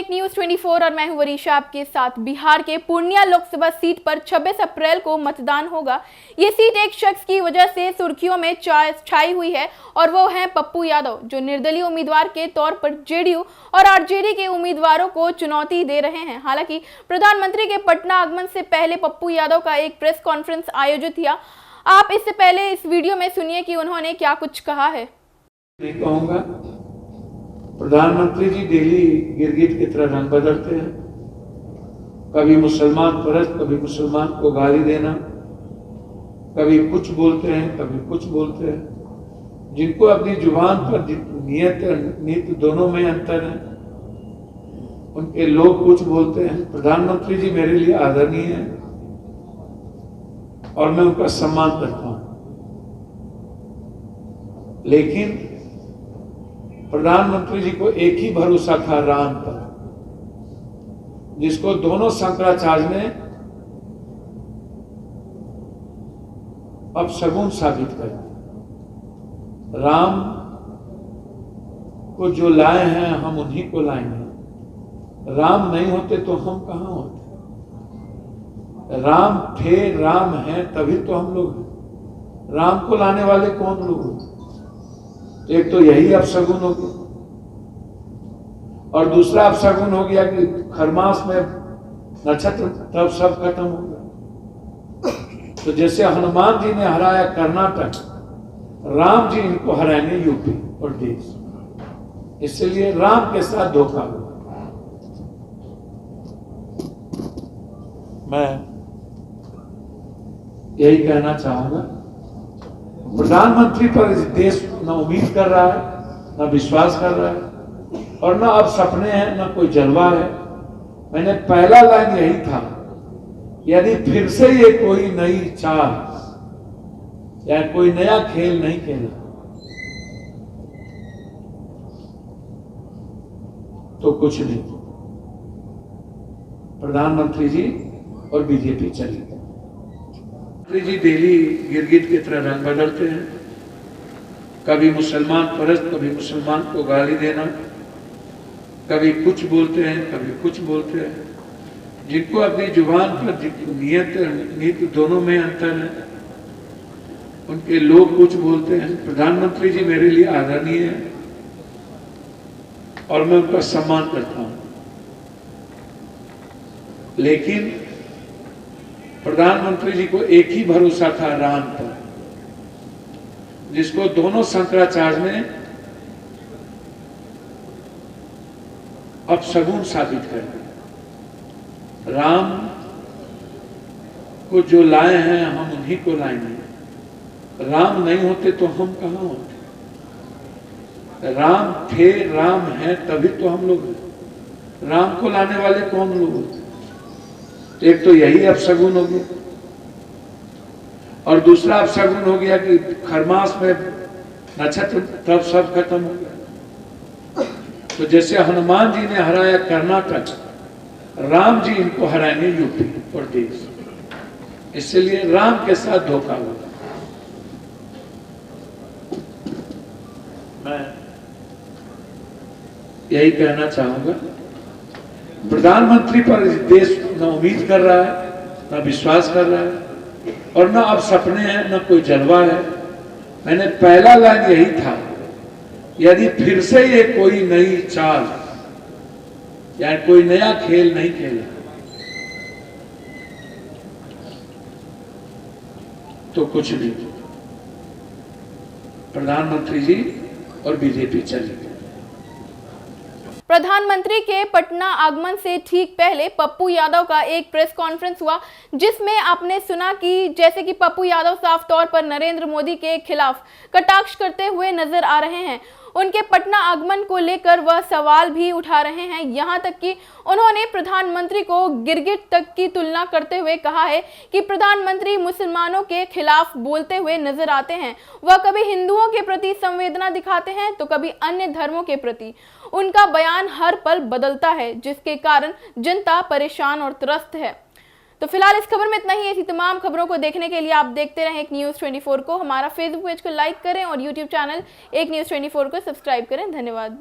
एक न्यूज 24 और मैं हूं वरीशा आपके साथ। बिहार के पूर्णिया लोकसभा सीट पर 26 अप्रैल को मतदान होगा। ये सीट एक शख्स की वजह से सुर्खियों में छाई हुई है और वो हैं पप्पू यादव, जो निर्दलीय उम्मीदवार के तौर पर जेडीयू और आरजेडी के उम्मीदवारों को चुनौती दे रहे हैं। हालांकि प्रधानमंत्री के पटना आगमन से पहले पप्पू यादव का एक प्रेस कॉन्फ्रेंस आयोजित किया। आप इससे पहले इस वीडियो में सुनिए कि उन्होंने क्या कुछ कहा है। नहीं कहूंगा, प्रधानमंत्री जी डेली गिरगिट की तरह रंग बदलते हैं। कभी मुसलमान परस्त, कभी मुसलमान को गाली देना, कभी कुछ बोलते हैं, कभी कुछ बोलते हैं। जिनको अपनी जुबान पर नियत नीति दोनों में अंतर है, उनके लोग कुछ बोलते हैं। प्रधानमंत्री जी मेरे लिए आदरणीय है और मैं उनका सम्मान करता हूं, लेकिन प्रधानमंत्री जी को एक ही भरोसा था, राम पर, जिसको दोनों शंकराचार्य ने अब सगुन साबित कर दिया। राम को जो लाए हैं हम उन्हीं को लाएंगे। राम नहीं होते तो हम कहां होते। राम थे, राम हैं, तभी तो हम लोग हैं। राम को लाने वाले कौन लोग होते? एक तो यही अपशगुन हो गया, और दूसरा अपशगुन हो गया कि खरमास में नक्षत्र तब सब खत्म हो गया। तो जैसे हनुमान जी ने हराया कर्नाटक, राम जी इनको हराएंगे यूपी और देश। इसलिए राम के साथ धोखा हुआ। मैं यही कहना चाहूंगा, प्रधानमंत्री पर इस देश न उम्मीद कर रहा है, न विश्वास कर रहा है, और न अब सपने हैं, न कोई जलवा है। मैंने पहला लाइन यही था, यदि फिर से ये कोई नई चाल या कोई नया खेल नहीं खेला तो कुछ नहीं। प्रधानमंत्री जी और बीजेपी चली गई। जी डेली गिरगिट की तरह रंग बदलते हैं। कभी मुसलमान परस्त, कभी मुसलमान को गाली देना, कभी कुछ बोलते हैं, कभी कुछ बोलते हैं। जिनको अपनी जुबान पर नियत नीति दोनों में अंतर है, उनके लोग कुछ बोलते हैं। प्रधानमंत्री जी मेरे लिए आदरणीय है और मैं उनका सम्मान करता हूं, लेकिन प्रधानमंत्री जी को एक ही भरोसा था, राम पर, जिसको दोनों शंकराचार्य ने अब सगुन साबित कर दिया। राम को जो लाए हैं हम उन्हीं को लाएंगे। राम नहीं होते तो हम कहां होते। राम थे, राम हैं, तभी तो हम लोग हैं। राम को लाने वाले कौन लोग होते? एक तो यही अपशगुन हो गया, और दूसरा अपशगुन हो गया कि खरमास में नक्षत्र तब सब खत्म हो गया। तो जैसे हनुमान जी ने हराया कर्नाटक, राम जी इनको हराएंगे यूपी और देश। इसलिए राम के साथ धोखा हुआ। मैं यही कहना चाहूंगा, प्रधानमंत्री पर इस देश न उम्मीद कर रहा है, न विश्वास कर रहा है, और न अब सपने हैं, न कोई जलवा है। मैंने पहला लाइन यही था, यदि फिर से ये कोई नई चाल या कोई नया खेल नहीं खेला तो कुछ नहीं। प्रधानमंत्री जी और बीजेपी चली गई। प्रधानमंत्री के पटना आगमन से ठीक पहले पप्पू यादव का एक प्रेस कॉन्फ्रेंस हुआ, जिसमें आपने सुना कि जैसे कि पप्पू यादव साफ तौर पर नरेंद्र मोदी के खिलाफ कटाक्ष करते हुए नजर आ रहे हैं। उनके पटना आगमन को लेकर वह सवाल भी उठा रहे हैं। यहां तक कि उन्होंने प्रधानमंत्री को गिरगिट तक की तुलना करते हुए कहा है कि प्रधानमंत्री मुसलमानों के खिलाफ बोलते हुए नजर आते हैं। वह कभी हिंदुओं के प्रति संवेदना दिखाते हैं तो कभी अन्य धर्मों के प्रति। उनका बयान हर पल बदलता है, जिसके कारण जनता परेशान और त्रस्त है। तो फिलहाल इस खबर में इतना ही। ऐसी तमाम खबरों को देखने के लिए आप देखते रहें एक न्यूज़ 24 को। हमारा फेसबुक पेज को लाइक करें और यूट्यूब चैनल एक न्यूज़ 24 को सब्सक्राइब करें। धन्यवाद।